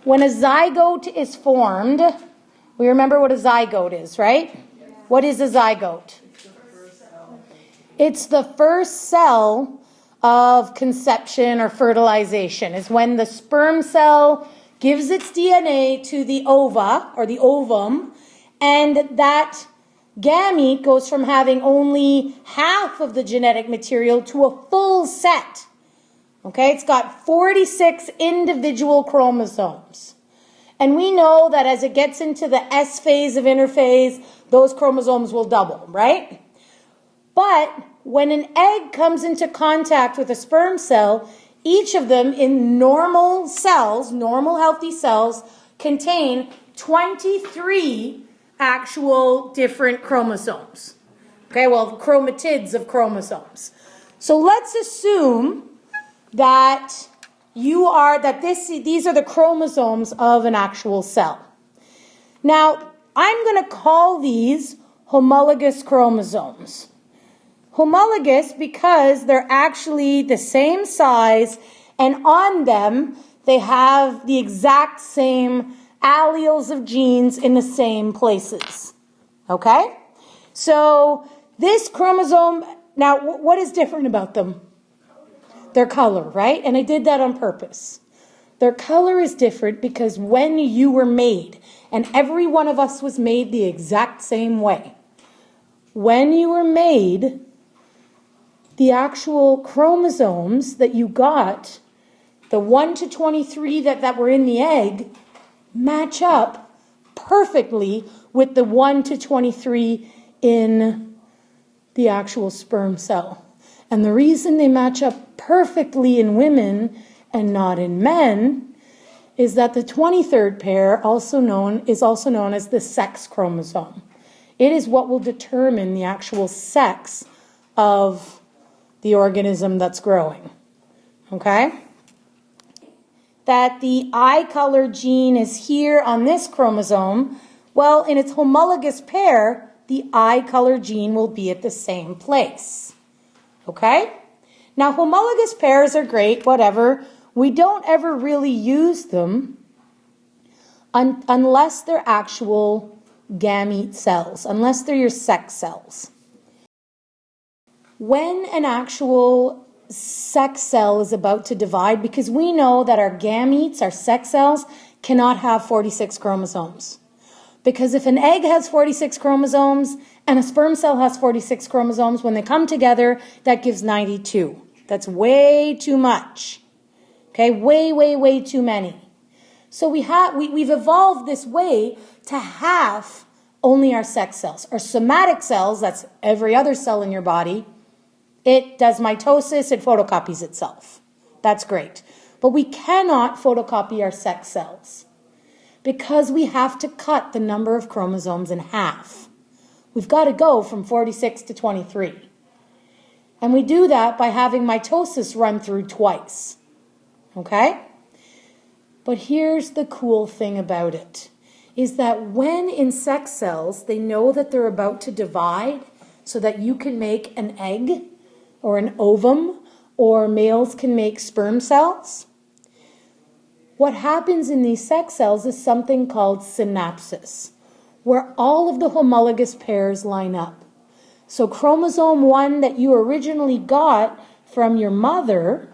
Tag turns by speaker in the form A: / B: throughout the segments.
A: When a zygote is formed, we remember what a zygote is, right? What is a zygote? It's the first cell of conception or fertilization. Is when the sperm cell gives its DNA to the ova or the ovum, and that gamete goes from having only half of the genetic material to a full set. Okay, it's got 46 individual chromosomes. And we know that as it gets into the S phase of interphase, those chromosomes will double, right? But when an egg comes into contact with a sperm cell, each of them in normal cells, normal healthy cells, contain 23 actual different chromosomes. Okay, well, chromatids of chromosomes. So let's assume that these are the chromosomes of an actual cell. Now, I'm going to call these homologous chromosomes. Homologous because they're actually the same size, and on them they have the exact same alleles of genes in the same places. Okay? So this chromosome, now what is different about them? Their color, right? And I did that on purpose. Their color is different because when you were made, and every one of us was made the exact same way, when you were made, the actual chromosomes that you got, the 1 to 23 that were in the egg, match up perfectly with the 1 to 23 in the actual sperm cell. And the reason they match up perfectly in women and not in men is that the 23rd pair is also known as the sex chromosome. It is what will determine the actual sex of the organism that's growing. Okay? That the eye color gene is here on this chromosome. Well, in its homologous pair, the eye color gene will be at the same place. Okay? Now, homologous pairs are great, whatever. We don't ever really use them unless they're actual gamete cells, unless they're your sex cells. When an actual sex cell is about to divide, because we know that our gametes, our sex cells, cannot have 46 chromosomes. Because if an egg has 46 chromosomes and a sperm cell has 46 chromosomes, when they come together, that gives 92. That's way too much. Okay, way too many. So we've evolved this way to have only our sex cells. Our somatic cells, that's every other cell in your body, it does mitosis, it photocopies itself. That's great. But we cannot photocopy our sex cells because we have to cut the number of chromosomes in half. We've got to go from 46 to 23. And we do that by having mitosis run through twice. Okay? But here's the cool thing about it, is that when in sex cells, they know that they're about to divide so that you can make an egg or an ovum, or males can make sperm cells. What happens in these sex cells is something called synapsis, where all of the homologous pairs line up. So chromosome 1 that you originally got from your mother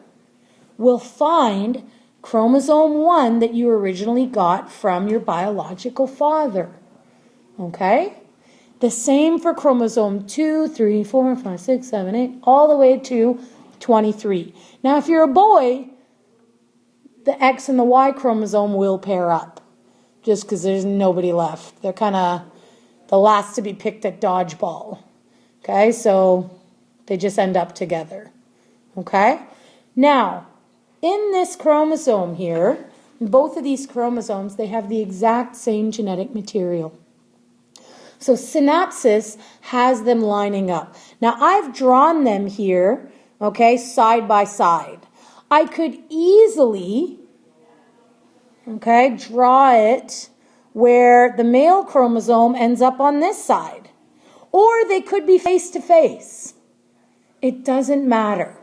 A: will find chromosome 1 that you originally got from your biological father. Okay? The same for chromosome 2, 3, 4, 5, 6, 7, 8, all the way to 23. Now, if you're a boy, the X and the Y chromosome will pair up, just because there's nobody left. They're kind of the last to be picked at dodgeball. Okay, so they just end up together. Okay? Now, in this chromosome here, both of these chromosomes, they have the exact same genetic material. So synapsis has them lining up. Now, I've drawn them here, okay, side by side. I could easily, okay, draw it where the male chromosome ends up on this side. Or they could be face to face. It doesn't matter.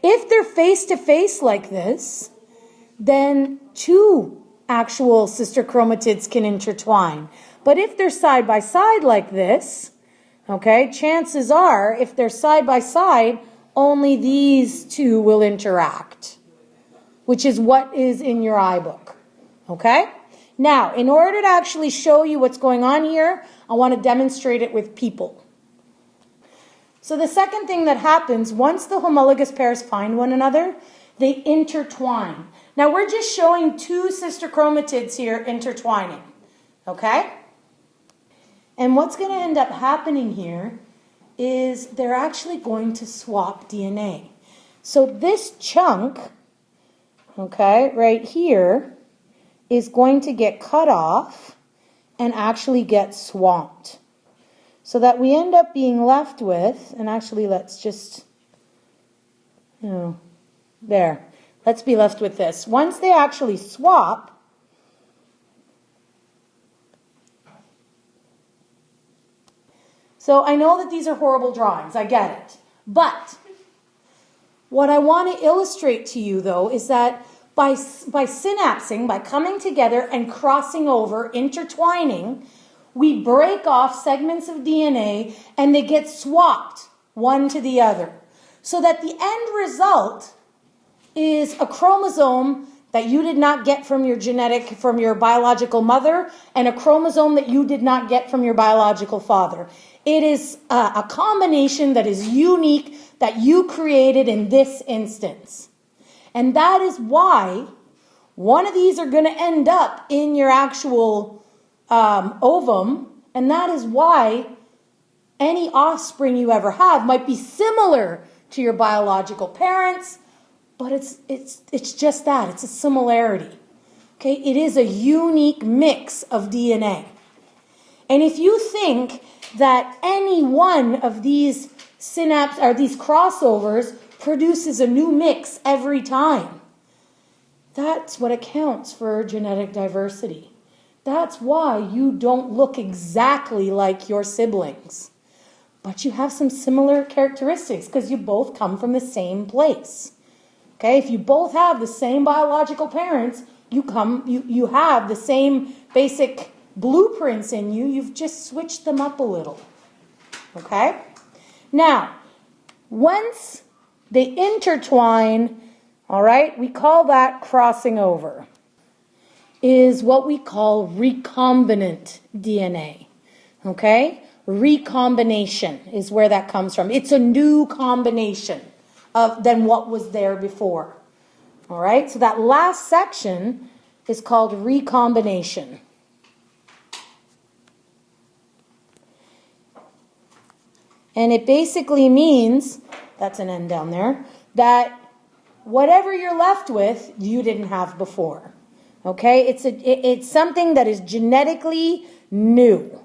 A: If they're face to face like this, then two actual sister chromatids can intertwine. But if they're side by side like this, okay, chances are, if they're side by side, only these two will interact, which is what is in your iBook. Okay? Now, in order to actually show you what's going on here, I want to demonstrate it with people. So the second thing that happens, once the homologous pairs find one another, they intertwine. Now, we're just showing two sister chromatids here intertwining. Okay? And what's going to end up happening here is they're actually going to swap DNA. So this chunk, okay, right here, is going to get cut off and actually get swamped. So that we end up being left with, and actually let's just, there. Let's be left with this. Once they actually swap, so I know that these are horrible drawings, I get it. But what I want to illustrate to you, though, is that by synapsing, by coming together and crossing over, intertwining, we break off segments of DNA and they get swapped one to the other. So that the end result is a chromosome that you did not get from your biological mother, and a chromosome that you did not get from your biological father. It is a combination that is unique, that you created in this instance. And that is why one of these are going to end up in your actual ovum, and that is why any offspring you ever have might be similar to your biological parents, but it's just that. It's a similarity. Okay? It is a unique mix of DNA. And if you think that any one of these synapses or these crossovers produces a new mix every time, that's what accounts for genetic diversity. That's why you don't look exactly like your siblings. But you have some similar characteristics because you both come from the same place. Okay, if you both have the same biological parents, you have the same basic blueprints in you. You've just switched them up a little. Okay? Now, once they intertwine, all right, we call that crossing over. Is what we call recombinant DNA. Okay? Recombination is where that comes from. It's a new combination than what was there before. All right? So that last section is called recombination. And it basically means, that's an N down there, that whatever you're left with, you didn't have before. Okay? It's something that is genetically new.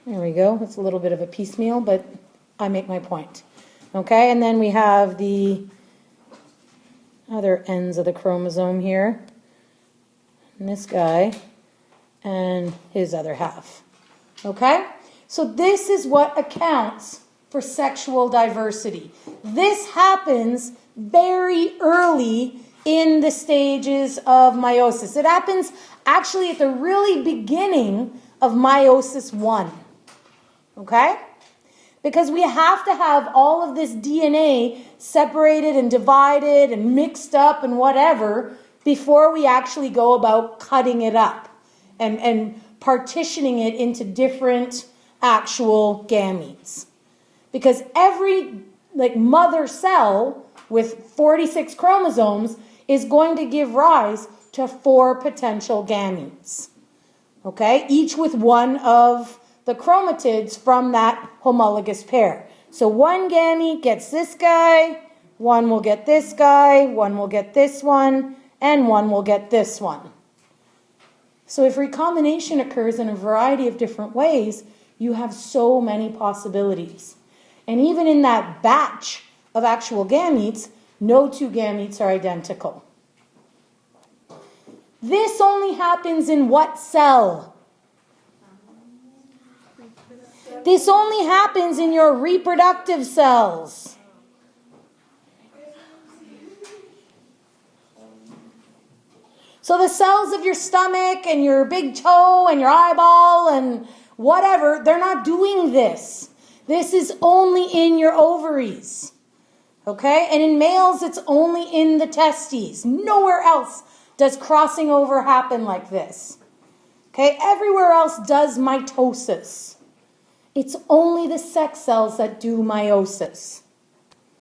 A: There we go. It's a little bit of a piecemeal, but I make my point. Okay? And then we have the other ends of the chromosome here. And this guy and his other half. Okay? So this is what accounts for sexual diversity. This happens very early in the stages of meiosis. It happens actually at the really beginning of meiosis 1. Okay? Because we have to have all of this DNA separated and divided and mixed up and whatever before we actually go about cutting it up and partitioning it into different actual gametes. Because every mother cell with 46 chromosomes is going to give rise to 4 potential gametes. Okay? Each with one of the chromatids from that homologous pair. So one gamete gets this guy, one will get this guy, one will get this one, and one will get this one. So if recombination occurs in a variety of different ways, you have so many possibilities. And even in that batch of actual gametes, no two gametes are identical. This only happens in what cell? This only happens in your reproductive cells. So the cells of your stomach and your big toe and your eyeball and whatever, they're not doing this. This is only in your ovaries. Okay? And in males, it's only in the testes. Nowhere else does crossing over happen like this. Okay? Everywhere else does mitosis. It's only the sex cells that do meiosis.